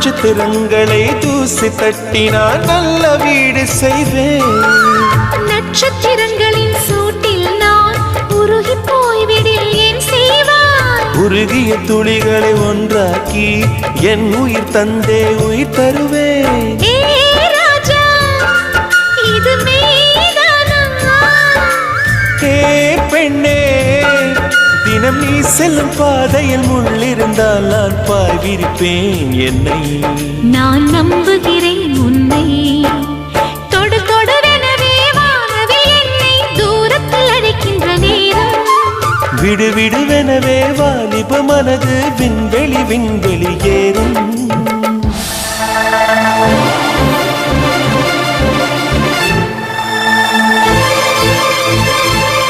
நட்சத்திரங்களை தூசி தட்டினால் நல்ல வீடு செய்வேன். நட்சத்திரங்களின் சூட்டில் நான் உருகி போய்விடில் ஏன் செய்வாய்? உருகிய துளிகளை ஒன்றாக்கி என் உயிர் தந்தே உயிர் தருவேன். ஏ ராஜா, இது மெய்தானா? ஏ பெண்ணே, தினம் நீ செல்லும் பாதையில் முள்ளிருந்தால் நான் பாய் விரிப்பேன் என்னை. நான் நம்புகிறேன் உன்னை. தொடு தொடுவெனவே வானவில் என்னை தூரத்தில் அழைக்கின்ற நேரம். விடு விடுவெனவே வாலிப மனது விண்வெளி விண்வெளி ஏறும்.